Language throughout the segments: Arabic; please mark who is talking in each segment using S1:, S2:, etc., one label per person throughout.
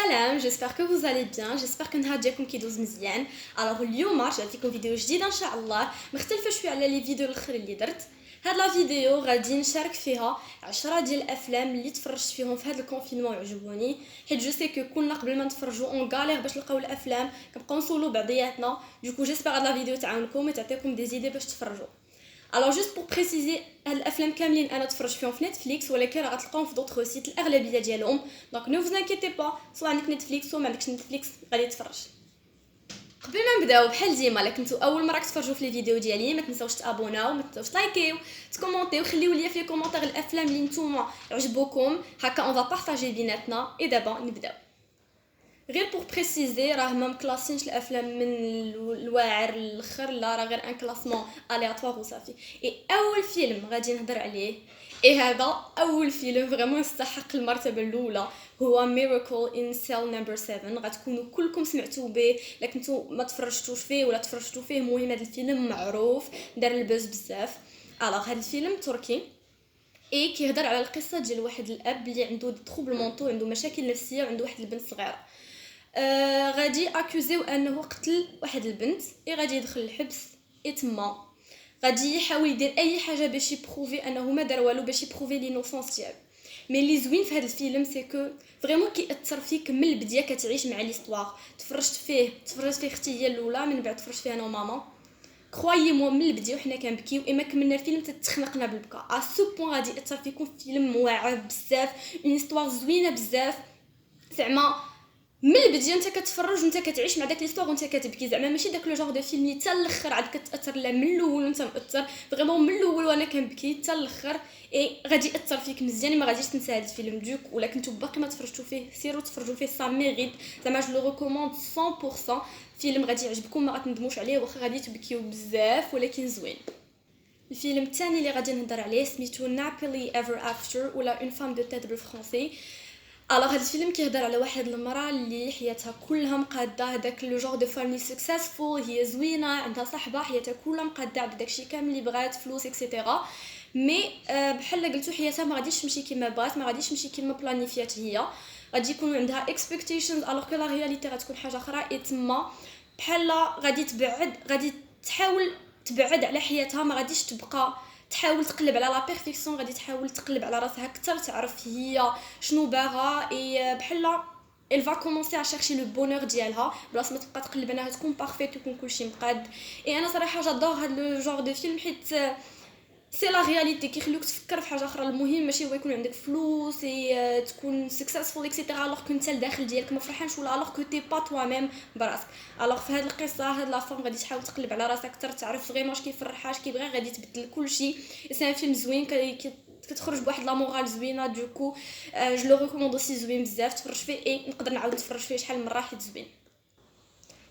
S1: Salam, j'espère que vous allez bien, j'espère que نهار ديالكم كيدوز مزيان. الوغ اليوم راح نعطيكم فيديو جديده ان شاء الله مختلفه شويه على لي فيديو الاخر اللي درت. هاد لا فيديو غادي نشارك فيها 10 ديال الافلام اللي تفرجت فيهم في هاد الكونفينمون وعجبوني، حيت جو سي كو كلنا قبل ما نتفرجوا اون غالير باش نلقاو الافلام كنبقاو نسولو بعضياتنا. دوكو جيسبر هاد لا فيديو تعاونكم وتعطيكم دي زيدي باش تفرجوا. الوغ جوست بور بريسيزي هاد الافلام كاملين انا تفرجت فيهم في نتفليكس، ولكن راه غتلقاوهم في دوطخ سيت الاغلبيه ديالهم. دونك نو فوز انكيتي با، سواء عندك نتفليكس سواء ما عندكش نتفليكس غادي تفرج. قبل ما نبداو بحال ديما، الا كنتو اول مره كتفرجوا في لي فيديو ديالي ما تنساوش تابوناو، ما تنساوش لايكيو، تكومونتيو، خليو لي في لي كومونتير الافلام اللي نتوما عجبوكم، هكا اون فا بارطاجي بيناتنا. اي دابا نبداو. غير بور بريسيزي راه ما مكلاسينش الافلام من الواعر للاخر، لا راه غير ان كلاسمون الياتوار وصافي. اي اول فيلم غادي نهضر عليه، اي هذا اول فيلم فريمون يستحق المرتبه الاولى، هو ميراكل ان سيل نمبر 7. غتكونوا كلكم سمعتوا به، الا كنتو ما تفرجتوش فيه ولا تفرجتوا فيه. المهم هذا الفيلم معروف، دار البوز بزاف. الوغ هذا الفيلم تركي، اي كيهضر على القصه ديال واحد الاب اللي عنده دي تروبل مونطو، عنده مشاكل نفسيه، وعنده واحد البنت صغيره. غادي اكوزيو انه قتل واحد البنت، غادي يدخل الحبس. تما غادي يحاول يدير اي حاجه باش يبروفي انه ما دار والو، باش يبروفي لينوسونس ديالو. مي اللي زوين في هذا الفيلم سي كو فريمون كيأثر فيك من البدايه، كتعيش مع ليستوار. تفرجت فيه اختي هي الاولى، من بعد تفرجت فيه انا وماما. كرويي مو من البدايه وحنا كنبكيو، اما كملنا الفيلم تتخنقنا بالبكاء. ا سو بوين غادي يأثر فيكم. فيلم واعر بزاف، اون هيستوار زوينه بزاف، زعما من البدايه انت كتفرج وانت كتعيش مع داك ليستوار وانت كتبكي. زعما ماشي داك لو جونغ دو فيلم اللي حتى الاخر عاد كتاثر، لا من الاول وانت مؤثر فريمون من الاول وانا كنبكي حتى الاخر. غادي ياثر فيك مزيان، ما غاديش تنسى هذا الفيلم. دوك ولا كنتو باقي ما تفرجتوا فيه سيروا تفرجوا فيه، سا ميريت. زعما جو لو ريكوموند 100%. فيلم غادي يعجبكم، ما غتندموش عليه، واخا غادي تبكيو بزاف ولكن زوين. الفيلم الثاني اللي غادي نهضر عليه سميتو نابولي ايفر افتر، ولا اون فام دو تيت بالفرنسي. الوغ هذا الفيلم كيهضر على واحد المراه اللي حياتها كلها مقاده، هذاك لو جور دو فاميلي سكسسفول، هي زوينه، عندها صاحبه، حياتها كلها مقاده، عندها داكشي كامل اللي بغات، فلوس اكسيتيرا. مي بحال قلتو حياتها ما غاديش تمشي كيما بغات، ما غاديش تمشي كيما بلانيفيات هي. غادي يكون عندها اكسبكتيشنز الوغ كو لا رياليتي غتكون حاجه اخرى. تما بحال غادي تبعد، غادي تحاول تبعد على حياتها، ما غاديش تبقى تحاول تقلب على لا بيرفيكسيون، غادي تحاول تقلب على راسها اكثر، تعرف هي شنو باغا. بحال elle va commencer à chercher le bonheur ديالها، بلاص ما تبقى تقلب انها تكون بارفيت ويكون كلشي مقاد. انا صراحه جادور هاد لو جونغ دو فيلم، حيت سي لا رياليتي، كيخليوك تفكر في حاجه اخرى. المهم ماشي هو يكون عندك فلوس تكون سكسسفول اكسيتيرا الوغ كنت الداخل ديالك ما فرحانش، ولا الوغ كو تي با توا ميم براسك. الوغ في هذه القصه هاد لا فام غادي تحاول تقلب على راسك اكثر، تعرف فريمون اش كيفرحها، اش كيبغي، غادي تبدل كلشي. سي ان فيلم زوين، كتخرج بواحد لا مورال زوينه. دوكو جو لو ريكوموند اوسي، زوين بزاف، تفرج فيه. نقدر نعاود نتفرج فيه شحال من مره حيت زوين.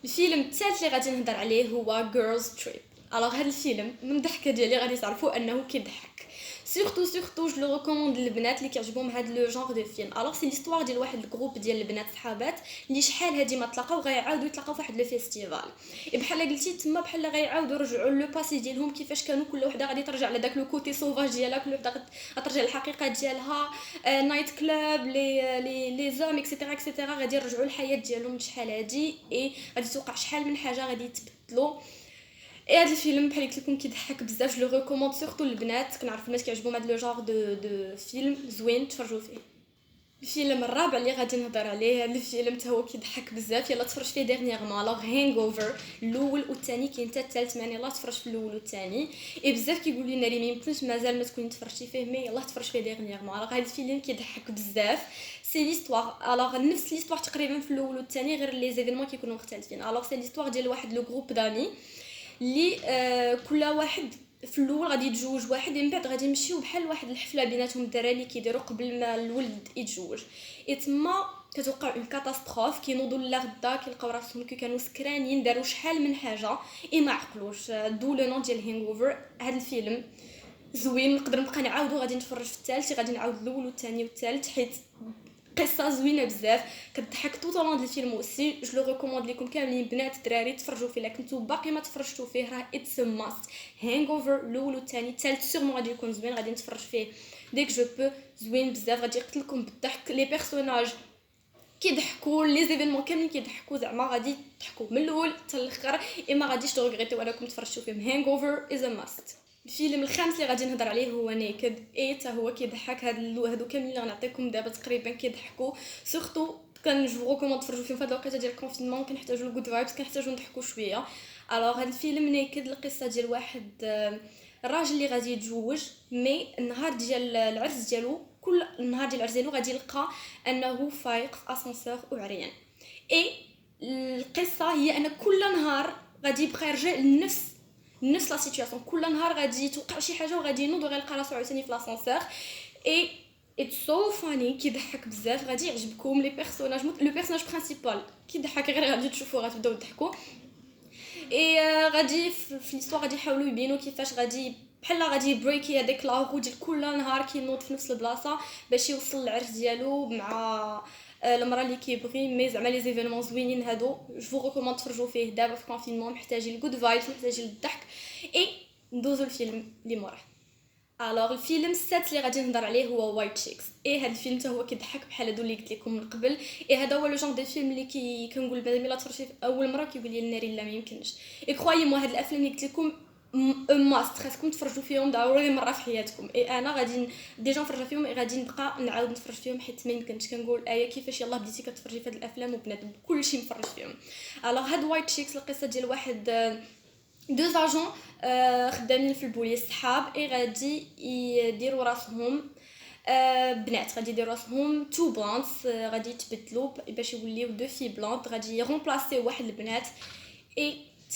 S1: الفيلم الثالث اللي غادي نهضر عليه هو جيرلز تريب. الوغ هذا الفيلم من الضحكه ديالي غادي تعرفوا انه كيضحك، سورتو جو لو ريكوموند للبنات اللي كيعجبهم هذا لو جونغ دو فيلم. الوغ سي ليستوار ديال واحد الجروب ديال البنات صحابات اللي شحال هادي ما تلاقاو، غيعاودوا يتلاقاو في واحد لو فيستيفال. بحال قلتي تما بحال غيعاودوا يرجعوا لو باسي ديالهم، كيفاش كانوا كل وحده غادي ترجع لداك لو كوتي سوفاج ديالها، كل وحده غترجع للحقيقه ديالها. نايت كلاب لي زوم اكسيتيرا اكسيتيرا غادي يرجعوا للحياه ديالهم شحال هادي. غادي توقع شحال من حاجه غادي يتبدلوا. هذا الفيلم بحال قلت لكم كيضحك بزاف، جو ريكوموند سورتو للبنات. كنعرف الناس كيعجبهم هذا لو جونغ دو فيلم زوين، تفرجوا فيه. الفيلم الرابع اللي غادي نهضر عليه، هذا الفيلم حتى هو كيضحك بزاف، يلا تفرج فيه ديرنييرمون. الوغ هانغ اوفر الاول والثاني، كاين حتى الثالث، معني يلا تفرج في الاول والثاني. بزاف كيقولوا لي ناري ما يمكنش مازال ما تكوني تفرجتي فيه، مي يلا تفرج فيه ديرنييرمون. الوغ هذا الفيلم كيضحك بزاف. سي ليستوار الوغ نفس ليستوار تقريبا في الاول والثاني، غير لي زيفينمون كيكونوا مختلفين. الوغ سي ليستوار ديال واحد لو جروب دامي اللي كل واحد في الاول غادي يتزوج واحد، من بعد غادي يمشيو بحال واحد الحفله بيناتهم، الدراري اللي كيديروا قبل ما الولد يتزوج. تما كتوقع اون كاتاستروف، كينوضوا لا غدا كيلقاو راسهم كي كانوا سكرانين، داروا شحال من حاجه ما عقلوش. دو لو نون ديال هانغ اوفر. هذا الفيلم زوين، نقدر نبقى نعاودو، غادي نتفرج في الثالث، غادي نعاود الاول والثاني والثالث، حيت قصه زوينه بزاف، كتضحك طول طون الفيلم. اوسي جو لو ريكوموند لكم كاملين بنات الدراري تفرجوا فيه. الا كنتو باقي ما تفرجتوا فيه راه اتس ماست. هانغ اوفر الاول والثاني، الثالث سيغمون غادي يكون زوين، غادي نتفرج فيه ديك جو بو. زوين بزاف، غادي يقتلكم بالضحك. لي بيرسوناج كيضحكوا لي زيفينمون كاملين كيضحكوا زعما غادي تضحكوا من الاول حتى الاخر ما غاديش تغريتيو انكم تفرجتوا فيهم. هانغ اوفر از ا ماست. الفيلم الخامس اللي غادي نهضر عليه هو نيكد اي حتى هو كيضحك. هادو كاملين اللي غنعطيكم دابا تقريبا كيضحكوا سورتو كنجو ريكوموند تفرجوا فيهم في هاد الوقيته ديال الكونفينمون كنحتاجوا الجود فايبس كنحتاجوا نضحكوا شويه. الوغ هاد الفيلم نيكد القصه ديال واحد الراجل اللي غادي يتزوج مي النهار ديال العرس ديالو كل النهار ديال العرس ديالو غادي يلقى انه فايق في اسانسور وعريان. اي القصه هي ان كل نهار غادي يبقى يرجع لنفس لا سيتوياسيون. كل نهار غادي توقع شي حاجه وغادي ينوض وغيلقى راسو عاوتاني في لاسانسور. اي اتس سو فاني كيضحك بزاف. غادي يعجبكم لي بيرسوناج لو بيرسوناج برينسيبال كيضحك غير غادي تشوفوا غتبداو تضحكوا. اي غادي في ليستوار غادي يحاولوا يبينوا كيفاش غادي بحال غادي يبريكي هذيك لاغو ديال كل نهار كينوض في نفس البلاصه باش يوصل للعرس ديالو مع المراه اللي كيبغي. مي زعما لي زيفينمون زوينين هادو جو ريكوموند تفرجوا فيه دابا في كونفينمون. محتاجين الجود فايبس محتاجين الضحك. اي ندوزو الفيلم اللي موراه. الوغ الفيلم السادس اللي غادي نهضر عليه هو وايت شيكس. هذا الفيلم حتى هو كيضحك بحال هادو اللي قلت لكم من قبل. هذا هو لو جون دو فيلم اللي كنقول بنادم الا تفرجتي اول مره كيقول لي الناري لا ما يمكنش. كرويي مو هاد الافلام اللي قلت لكم ماست خاصكم تفرجوا فيهم ضروري مره في حياتكم. انا غادي ديجا نفرج فيهم غادي نبقى نعاود نتفرج فيهم حيت ما يمكنش. كنقول كيفاش يلاه بديتي كتفرجي في هاد الافلام وبنادم كلشي مفرج فيهم. الوغ هاد وايت شيكس القصه ديال واحد دو اجون خدامين في البوليس صحاب غادي يديروا راسهم بنات. غادي يديروا راسهم تو بلانس غادي يتبدلوا باش يوليو دو في بلانت غادي يرومبلاسي واحد البنات.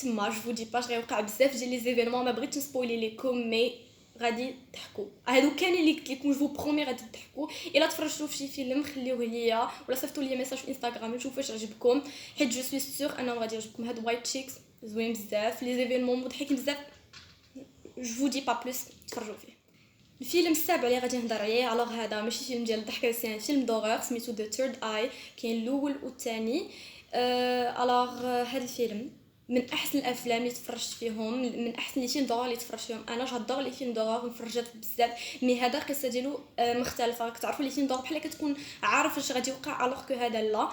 S1: تما جو دي باش غيوقع بزاف ديال لي زيفينمون ما بغيتش نسبويلي لكم مي غادي تضحكوا. هادو كاملين اللي قلت لكم جو برومي غادي تضحكوا. الا تفرجتوا في شي فيلم خليوه ليا ولا صيفطوا لي ميساج في انستغرام نشوف واش عجبكم حيت جو سوي سور انه غادي يعجبكم. هاد وايت شيكس زوين بزاف لي زيفينمون مضحكين بزاف. جو دي با بلوس تفرجوا فيه. الفيلم السابع اللي غادي نهضر عليه الوغ هذا ماشي فيلم ديال الضحك سي فيلم دوغور سميتو ذا ثيرد اي. كاين الاول والثاني. الوغ هذا الفيلم من احسن الافلام اللي تفرجت فيهم من احسن لي فيلم دوغور اللي تفرجت فيهم. انا جادور لي فيلم دوغور نفرجت بزاف مي هذا القصه ديالو مختلفه. كتعرفوا لي فيلم دوغور بحال كتكون عارف اش غادي يوقع الوغ كو هذا لا.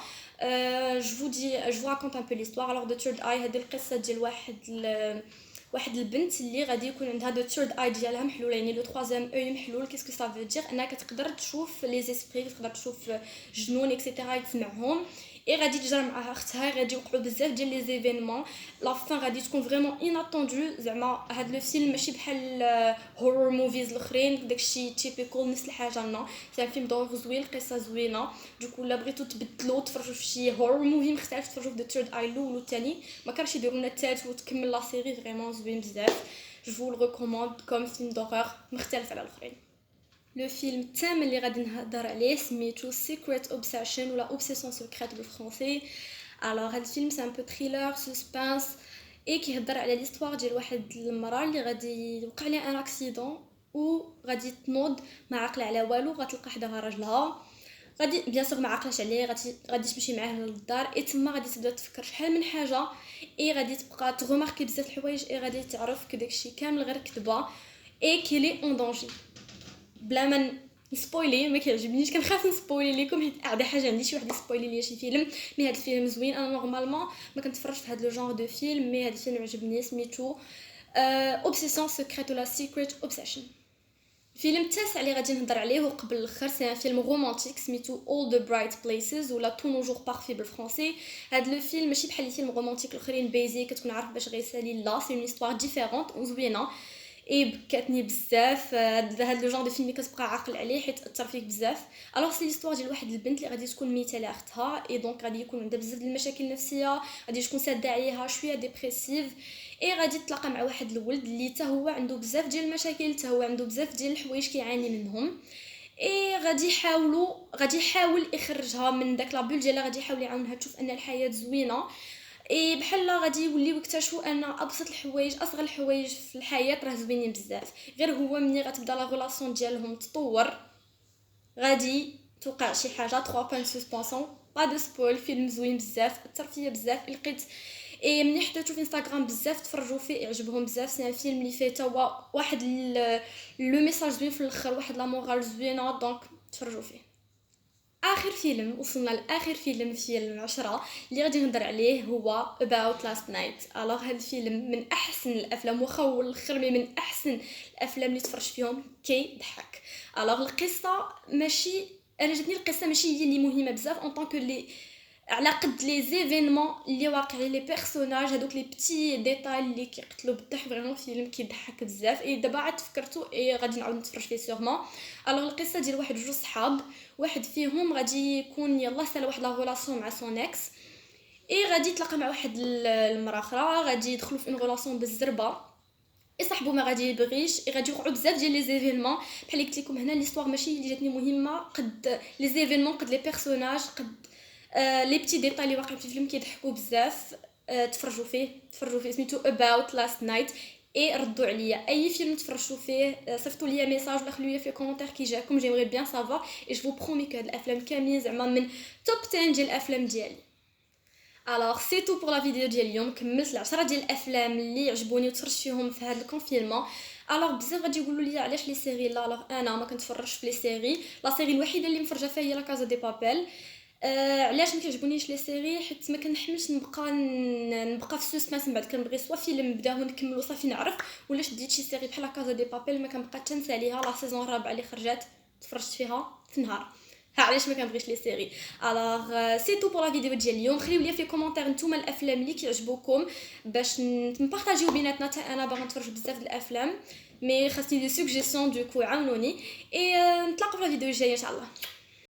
S1: جو راكونت ان بو ليستوار. الوغ ذا ثيرد اي هذه القصه ديال واحد البنت اللي غادي يكون عندها دو ثيرد اي ديالها محلول يعني لو ترويزيام اوي محلول. كيسكو سا فو دير انها كتقدر تشوف لي زيسبري كتقدر تشوف جنون اكسيتيرا تسمعهم. غادي تجرى معها اختها غادي يوقعوا بزاف ديال لي زيفينمون. لا فين غادي تكون فريمون اناتوندو. زعما هاد لو فيلم ماشي بحال هورور موفيز الاخرين داكشي تيبيكال نفس الحاجه. لا سي فيلم دور زوين قصه زوينه. دوكو لا بغيتو تبدلوا تفرجوا في شي هورور موفي مختلف تفرجوا في ذا ثيرد اي الاول والثاني. ما كانش يديروا لنا الثالث وتكمل لا سيري فريمون زوين بزاف. جو لو ريكوموند كوم فيلم دورور مختلف على الاخرين. لو فيلم الثامن اللي غادي نهضر عليه سميتو سيكريت اوبسيشن ولا اوبسيسيون سيكريت بالفرنسي. الوغ هاد الفيلم سي ان بو تhriller سسبانس كيهضر على ليستوار ديال واحد المراه اللي غادي يوقع ليها ان اكسيدون و غادي تنوض ما عاقله على والو. غتلقى حداها راجلها غادي بيان سور ما عاقلاش عليه غادي تمشي معاه للدار. تما غادي تبدا تفكر شحال من حاجه غادي تبقى تغماركي بزاف الحوايج غادي تعرف كداكشي كامل غير كذبه كيلي اون دونجي. بلا ما نسبويلي ما كيعجبنيش كنخاف نسبويلي لكم حيت اعدى حاجه عندي شي واحد يسبويلي ليا شي فيلم. مي هذا الفيلم زوين. انا نورمالمون ما كنتفرجش في هذا لو جونغ دو فيلم مي هذا الفيلم عجبني سميتو اوبسيسيون سيكريت ولا سيكريت اوبسيشن. الفيلم التاسع اللي غادي نهضر عليه قبل الاخر سي فيلم رومانتيك سميتو All the Bright Places ولا Tous nos jours parfaits بالفرنسي. هذا لو فيلم ماشي بحال لي فيلم رومانتيك الاخرين بيزي كتكون عارف باش غيسالي. لا سي اون هيستوار ديفيرونت وزوينه بكاتني بزاف. هذا لو جون دو فيلم كتبقى عاقل عليه حيت اثر فيك بزاف. الوغ سي ليستوار ديال واحد البنت اللي غادي تكون ميته على اختها دونك غادي يكون عندها بزاف د المشاكل النفسيه غادي تكون ساده عليها شويه ديبريسيف غادي تلاقى مع واحد الولد اللي حتى هو عنده بزاف ديال المشاكل حتى هو عنده بزاف ديال الحوايج كيعاني منهم غادي يحاول يخرجها من داك لابول ديالها. غادي يحاول يعاونها تشوف ان الحياه زوينه بحال غادي يوليو يكتشفوا ان ابسط الحوايج اصغر الحوايج في الحياه راه زوينين بزاف. غير هو ملي غتبدا لا ريلاسيون ديالهم تطور غادي توقع شي حاجه 3 بوين سسبونسون با دو سبويل. فيلم زوين بزاف اثر فيا بزاف لقيت ملي حطيتو في انستغرام بزاف تفرجوا فيه عجبهم بزاف. سي ان فيلم اللي فيه توا واحد لو ميساج زوين في الاخر واحد لا مورال زوينه دونك تفرجوا فيه. اخر فيلم وصلنا لاخر فيلم في العشرة اللي غادي نهضر عليه هو About Last Night. الوغ هذا الفيلم من احسن الافلام واخا هو الاخر من احسن الافلام اللي تفرجت فيهم كيضحك. الوغ القصه ماشي، انا جاتني القصه ماشي هي اللي مهمه بزاف اون طونك لي على قد لي زيفينمون اللي واقعين لي بيرسوناج هذوك لي بتي ديتاي اللي كيقتلوا بالضحك. فريمون فيلم كيضحك بزاف. اي دابا عاد فكرتو اي غادي نعاود نتفرج فيه سيغمون. الوغ القصه ديال واحد جوج صحاب، واحد فيهم غادي يكون يلاه سال واحد لا غولاسيون مع سون اكس، اي غادي يتلاقى مع واحد المراه اخرى، غادي يدخلوا في اون غولاسيون بالزربه. صاحبو ما غادي يبغيش، غادي يوقعوا بزاف ديال لي زيفينمون. بحال اللي قلت لكم هنا ليستوار ماشي اللي جاتني مهمه قد لي زيفينمون، قد لي بيرسوناج، قد لي بتي ديتاي اللي واقعين في الفيلم كيضحكوا بزاف. تفرجوا فيه سميتو About Last Night. اي ردوا عليا اي فيلم تفرجتوا فيه، صيفطوا لي ميساج ولا خلوا لي في كومونتير كي جاكم. جيمري بيان سافوار اي جو برومي كو هاد الافلام كاملين زعما من توب 10 ديال الافلام ديالي. الوغ سي تو بور لا فيديو ديال اليوم. كملت 10 ديال الافلام اللي عجبوني وتفرجت فيهم في هذا الكونفينمون. الوغ بزاف غادي يقولوا لي علاش لي سيري لا. الوغ انا ما كنتفرجش في لي سيري. لا سيري الوحيده اللي مفرجه فيها هي لا كازا دي بابيل. علاش ما كيعجبونيش لي سيري؟ حيت ما كنحملش نبقى في سسبانس. من بعد كنبغي سوا فيلم نبداه ونكملو صافي نعرف، ولا شديت شي سيري بحال كازا دي بابيل ما كنبقى تنسى عليها. لا سيزون الرابعه اللي خرجت تفرجت فيها في نهار. ها علاش ما كنبغيش لي سيري. الوغ سي تو بور لا فيديو ديال اليوم. خليو لي في كومونتير نتوما الافلام اللي كيعجبوكم باش نبارطاجيو بيناتنا. حتى انا باغا نتفرج بزاف د الافلام مي خاصني دي سوجيسيون دوكو عاونوني. اي نتلاقاو في الفيديو الجايه ان شاء الله.